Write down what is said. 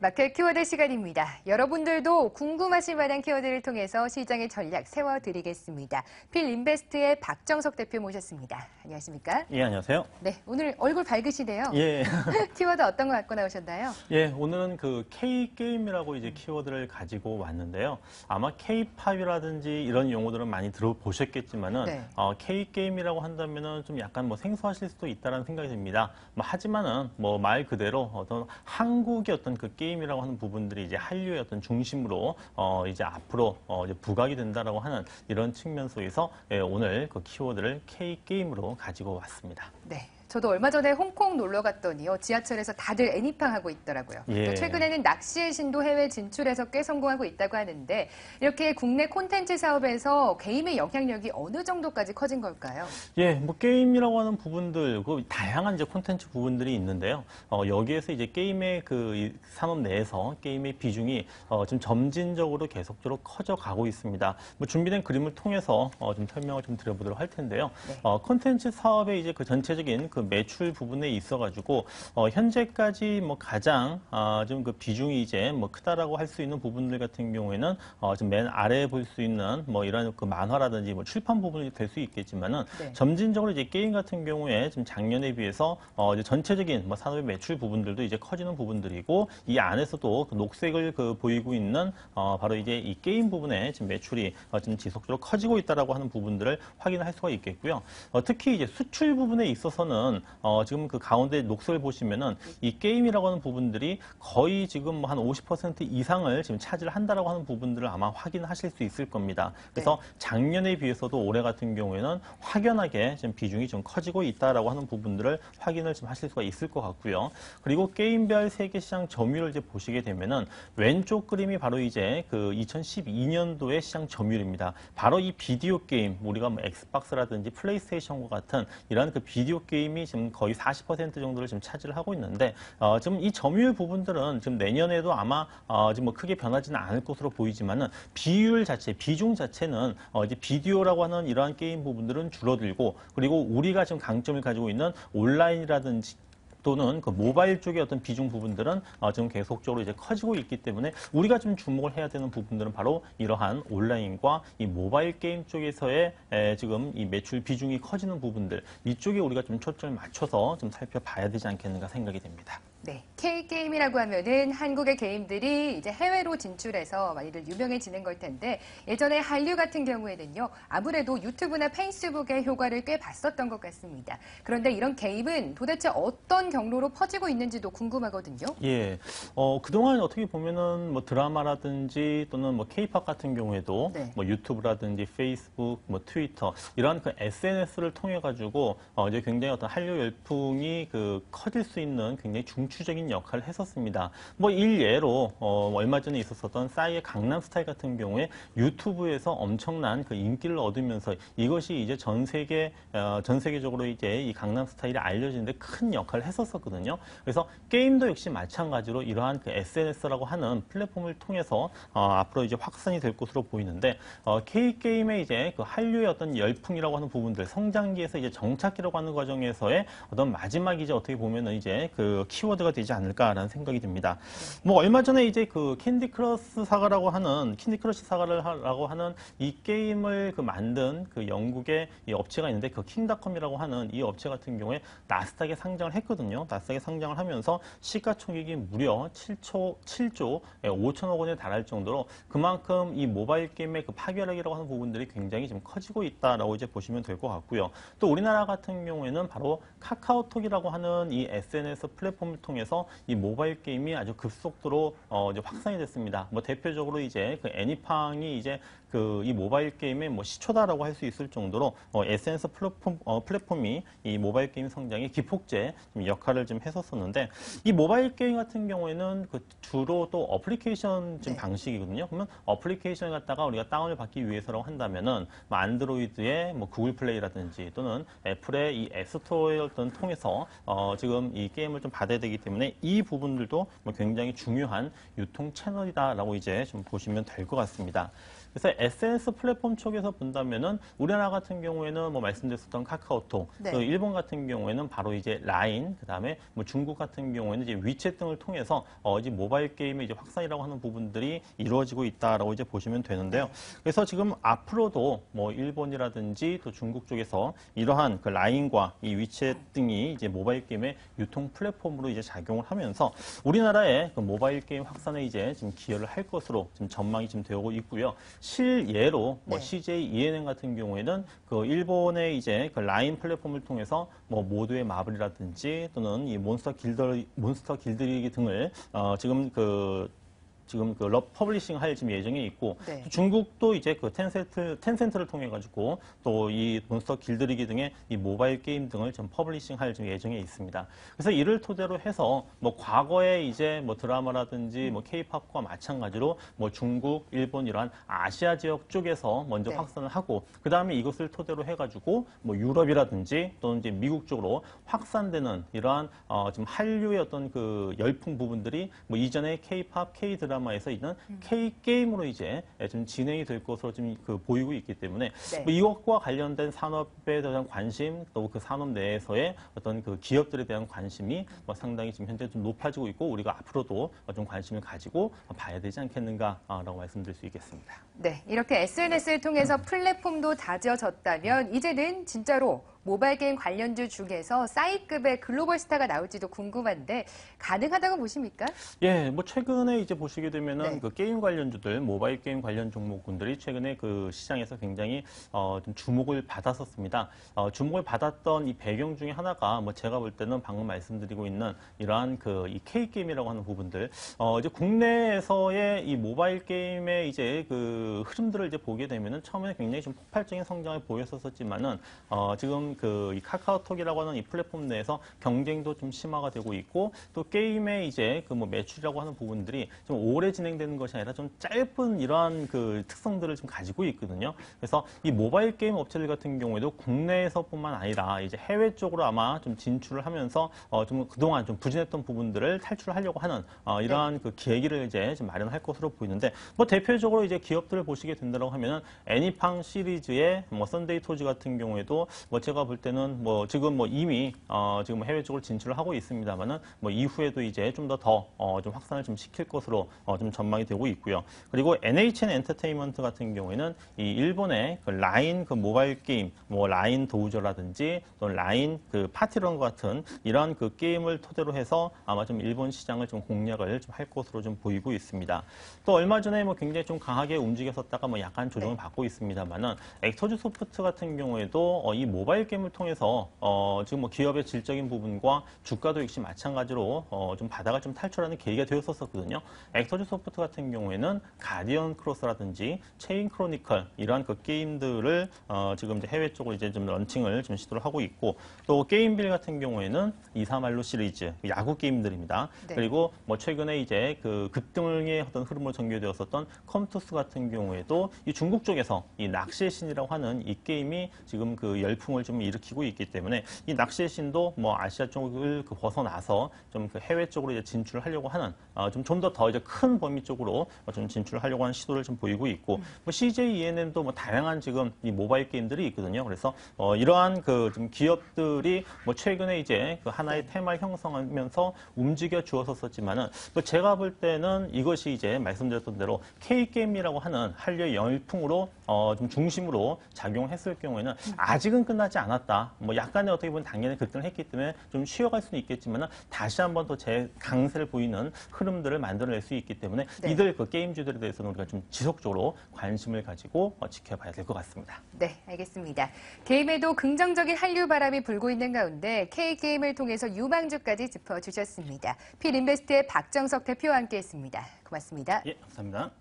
마켓 키워드 시간입니다. 여러분들도 궁금하실 만한 키워드를 통해서 시장의 전략 세워드리겠습니다. 필인베스트의 박정석 대표 모셨습니다. 안녕하십니까? 예, 안녕하세요. 네, 오늘 얼굴 밝으시네요. 예. 키워드 어떤 거 갖고 나오셨나요? 예, 오늘은 그 K게임이라고 이제 키워드를 가지고 왔는데요. 아마 K-팝이라든지 이런 용어들은 많이 들어보셨겠지만은, 네. K게임이라고 한다면은 좀 약간 뭐 생소하실 수도 있다라는 생각이 듭니다. 하지만은 말 그대로 어떤 한국의 어떤 그 게임이라고 하는 부분들이 이제 한류의 어떤 중심으로 이제 앞으로 이제 부각이 된다라고 하는 이런 측면 속에서 오늘 그 키워드를 K게임으로 가지고 왔습니다. 네. 저도 얼마 전에 홍콩 놀러 갔더니요. 지하철에서 다들 애니팡 하고 있더라고요. 예. 또 최근에는 낚시의 신도 해외 진출해서 꽤 성공하고 있다고 하는데 이렇게 국내 콘텐츠 사업에서 게임의 영향력이 어느 정도까지 커진 걸까요? 예, 게임이라고 하는 부분들, 그 다양한 이제 콘텐츠 부분들이 있는데요. 여기에서 이제 게임의 이 산업 내에서 게임의 비중이 좀 점진적으로 계속적으로 커져가고 있습니다. 준비된 그림을 통해서 좀 설명을 좀 드려보도록 할 텐데요. 네. 콘텐츠 사업의 이제 그 전체적인 그 매출 부분에 있어가지고 현재까지 가장 좀 그 비중이 이제 크다라고 할 수 있는 부분들 같은 경우에는 좀 맨 아래에 볼 수 있는 이런 그 만화라든지 출판 부분이 될 수 있겠지만은 네. 점진적으로 이제 게임 같은 경우에 좀 작년에 비해서 이제 전체적인 산업의 매출 부분들도 이제 커지는 부분들이고 이 안에서도 그 녹색을 보이고 있는 바로 이제 이 게임 부분에 지금 매출이 좀 지속적으로 커지고 있다라고 하는 부분들을 확인할 수가 있겠고요. 특히 이제 수출 부분에 있어서는 지금 그 가운데 녹색을 보시면은 이 게임이라고 하는 부분들이 거의 지금 한 50% 이상을 지금 차지를 한다라고 하는 부분들을 아마 확인하실 수 있을 겁니다. 그래서 네. 작년에 비해서도 올해 같은 경우에는 확연하게 지금 비중이 좀 커지고 있다라고 하는 부분들을 확인을 좀 하실 수가 있을 것 같고요. 그리고 게임별 세계 시장 점유율을 이제 보시게 되면은 왼쪽 그림이 바로 이제 그 2012년도의 시장 점유율입니다. 바로 이 비디오 게임, 우리가 엑스박스라든지 플레이스테이션과 같은 이런 그 비디오 게임이 지금 거의 40% 정도를 지금 차지를 하고 있는데 지금 이 점유율 부분들은 지금 내년에도 아마 지금 크게 변하지는 않을 것으로 보이지만은 비율 자체, 비중 자체는 이제 비디오라고 하는 이러한 게임 부분들은 줄어들고 그리고 우리가 지금 강점을 가지고 있는 온라인이라든지 또는 그 모바일 쪽의 어떤 비중 부분들은 지금 계속적으로 이제 커지고 있기 때문에 우리가 좀 주목을 해야 되는 부분들은 바로 이러한 온라인과 이 모바일 게임 쪽에서의 지금 이 매출 비중이 커지는 부분들 이쪽에 우리가 좀 초점을 맞춰서 좀 살펴봐야 되지 않겠는가 생각이 됩니다. 네, K게임이라고 하면은 한국의 게임들이 이제 해외로 진출해서 많이들 유명해지는 걸 텐데 예전에 한류 같은 경우에는요 아무래도 유튜브나 페이스북의 효과를 꽤 봤었던 것 같습니다. 그런데 이런 게임은 도대체 어떤 경로로 퍼지고 있는지도 궁금하거든요. 예, 그동안 어떻게 보면은 드라마라든지 또는 K-팝 같은 경우에도 네. 유튜브라든지 페이스북, 트위터 이런 그 SNS를 통해 가지고 이제 굉장히 어떤 한류 열풍이 커질 수 있는 굉장히 중추적인 역할을 했었습니다. 일예로 얼마 전에 있었던 싸이의 강남스타일 같은 경우에 유튜브에서 엄청난 그 인기를 얻으면서 이것이 이제 전 세계적으로 이제 이 강남스타일이 알려지는데 큰 역할을 했었거든요. 그래서 게임도 역시 마찬가지로 이러한 그 SNS라고 하는 플랫폼을 통해서 앞으로 이제 확산이 될 것으로 보이는데 K게임의 이제 그 한류의 어떤 열풍이라고 하는 부분들 성장기에서 이제 정착기라고 하는 과정에서의 어떤 마지막이제 어떻게 보면은 이제 그 키워드가 되지 않을까라는 생각이 듭니다. 얼마 전에 이제 그 캔디크러쉬 사가라고 하는 이 게임을 만든 그 영국의 이 업체가 있는데 그 킹닷컴이라고 하는 이 업체 같은 경우에 나스닥에 상장을 했거든요. 나스닥에 상장을 하면서 시가총액이 무려 7조 5천억 원에 달할 정도로 그만큼 이 모바일 게임의 그 파괴력이라고 하는 부분들이 굉장히 좀 커지고 있다라고 이제 보시면 될 것 같고요. 또 우리나라 같은 경우에는 바로 카카오톡이라고 하는 이 SNS 플랫폼을 통해서 이 모바일 게임이 아주 급속도로 이제 확산이 됐습니다. 대표적으로 이제 그 애니팡이 이제 이 모바일 게임의 시초다라고 할 수 있을 정도로 SNS 플랫폼이 이 모바일 게임 성장에 기폭제 역할을 좀 했었었는데 이 모바일 게임 같은 경우에는 주로 또 어플리케이션 지금 방식이거든요. 그러면 어플리케이션을 갖다가 우리가 다운을 받기 위해서라고 한다면은 안드로이드의 구글 플레이라든지 또는 애플의 이 앱스토어를 통해서 지금 이 게임을 좀 받아야 되기 때문에 이 부분들도 굉장히 중요한 유통 채널이다라고 이제 좀 보시면 될 것 같습니다. 그래서 SNS 플랫폼 쪽에서 본다면은 우리나라 같은 경우에는 뭐 말씀드렸던 카카오톡, 네. 또 일본 같은 경우에는 바로 이제 라인, 그다음에 뭐 중국 같은 경우에는 이제 위챗 등을 통해서 이제 모바일 게임의 이제 확산이라고 하는 부분들이 이루어지고 있다라고 이제 보시면 되는데요. 그래서 지금 앞으로도 뭐 일본이라든지 또 중국 쪽에서 이러한 그 라인과 이 위챗 등이 이제 모바일 게임의 유통 플랫폼으로 이제 작용을 하면서 우리나라의 그 모바일 게임 확산에 이제 지금 기여를 할 것으로 지금 전망이 지금 되고 있고요. 실예로 뭐 네. CJ ENM 같은 경우에는 그 일본의 이제 그 라인 플랫폼을 통해서 뭐 모두의 마블이라든지 또는 이 몬스터 길들이기 등을 지금 그 퍼블리싱 할 지금 예정이 있고 네. 또 중국도 이제 그 텐센트를 통해 가지고 또 이 몬스터 길들이기 등의 이 모바일 게임 등을 좀 퍼블리싱 할 지금 예정에 있습니다. 그래서 이를 토대로 해서 뭐 과거에 이제 뭐 드라마라든지 뭐 케이팝과 마찬가지로 뭐 중국, 일본 이러한 아시아 지역 쪽에서 먼저 네. 확산을 하고 그다음에 이것을 토대로 해 가지고 뭐 유럽이라든지 또는 이제 미국 쪽으로 확산되는 이러한 지금 한류의 어떤 그 열풍 부분들이 뭐 이전에 케이팝, K-드라마에서 있는 K-게임으로 이제 좀 진행이 될 것으로 지금 그 보이고 있기 때문에 네. 뭐 이것과 관련된 산업에 대한 관심 또 그 산업 내에서의 어떤 그 기업들에 대한 관심이 뭐 상당히 지금 현재 좀 높아지고 있고 우리가 앞으로도 좀 관심을 가지고 봐야 되지 않겠는가라고 말씀드릴 수 있겠습니다. 네, 이렇게 SNS를 통해서 플랫폼도 다져졌다면 이제는 진짜로 모바일 게임 관련주 중에서 싸이급의 글로벌 스타가 나올지도 궁금한데 가능하다고 보십니까? 예, 뭐 최근에 이제 보시게 되면은 네. 그 게임 관련주들, 모바일 게임 관련 종목군들이 최근에 그 시장에서 굉장히 좀 주목을 받았었습니다. 주목을 받았던 이 배경 중에 하나가 뭐 제가 볼 때는 방금 말씀드리고 있는 이러한 그 이 K 게임이라고 하는 부분들, 이제 국내에서의 이 모바일 게임의 이제 그 흐름들을 이제 보게 되면은 처음에 굉장히 좀 폭발적인 성장을 보였었지만은 지금 그 이 카카오톡이라고 하는 이 플랫폼 내에서 경쟁도 좀 심화가 되고 있고 또 게임의 이제 그 뭐 매출이라고 하는 부분들이 좀 오래 진행되는 것이 아니라 좀 짧은 이러한 그 특성들을 좀 가지고 있거든요. 그래서 이 모바일 게임 업체들 같은 경우에도 국내에서뿐만 아니라 이제 해외 쪽으로 아마 좀 진출을 하면서 좀 그동안 좀 부진했던 부분들을 탈출하려고 하는 이러한 그 계기를 이제 좀 마련할 것으로 보이는데 뭐 대표적으로 이제 기업들을 보시게 된다고 하면은 애니팡 시리즈의 뭐 썬데이 토즈 같은 경우에도 뭐 제가 볼 때는 뭐 지금 뭐 이미 지금 해외 쪽으로 진출을 하고 있습니다만은 뭐 이후에도 이제 좀 더 좀 확산을 좀 시킬 것으로 좀 전망이 되고 있고요. 그리고 NHN 엔터테인먼트 같은 경우에는 이 일본의 그 라인 그 모바일 게임 뭐 라인 도우저라든지 또 라인 그 파티런 같은 이런 그 게임을 토대로 해서 아마 좀 일본 시장을 좀 공략을 좀 할 것으로 좀 보이고 있습니다. 또 얼마 전에 뭐 굉장히 좀 강하게 움직였었다가 뭐 약간 조정을 받고 있습니다만은 엑터즈 소프트 같은 경우에도 이 모바일 게임을 통해서 지금 뭐 기업의 질적인 부분과 주가도 역시 마찬가지로 좀 바닥을 좀 탈출하는 계기가 되었었거든요. 엑터즈 소프트 같은 경우에는 가디언 크로스라든지 체인 크로니컬 이러한 그 게임들을 지금 이제 해외 쪽으로 이제 좀 런칭을 좀 시도를 하고 있고 또 게임빌 같은 경우에는 이사말로 시리즈 야구 게임들입니다. 네. 그리고 뭐 최근에 이제 그 급등의 어떤 흐름으로 전개되었었던 컴투스 같은 경우에도 이 중국 쪽에서 이 낚시의 신이라고 하는 이 게임이 지금 그 열풍을 좀 일으키고 있기 때문에 이 낚시의 신도 뭐 아시아 쪽을 그 벗어나서 좀 그 해외 쪽으로 이제 진출을 하려고 하는 좀 더 이제 큰 범위 쪽으로 좀 진출을 하려고 하는 시도를 좀 보이고 있고 뭐 CJ ENM도 뭐 다양한 지금 이 모바일 게임들이 있거든요. 그래서 이러한 그 좀 기업들이 뭐 최근에 이제 그 하나의 테마를 형성하면서 움직여 주었었지만은 또 제가 볼 때는 이것이 이제 말씀드렸던 대로 K 게임이라고 하는 한류의 열풍으로 좀 중심으로 작용했을 경우에는 아직은 끝나지 않았다. 뭐 약간의 어떻게 보면 당연히 급등을 했기 때문에 좀 쉬어갈 수는 있겠지만은 다시 한번 또 제 강세를 보이는 흐름들을 만들어낼 수 있기 때문에 네. 이들 그 게임주들에 대해서는 우리가 좀 지속적으로 관심을 가지고 지켜봐야 될 것 같습니다. 네, 알겠습니다. 게임에도 긍정적인 한류 바람이 불고 있는 가운데 K게임을 통해서 유망주까지 짚어주셨습니다. 필인베스트의 박정석 대표와 함께했습니다. 고맙습니다. 예, 감사합니다.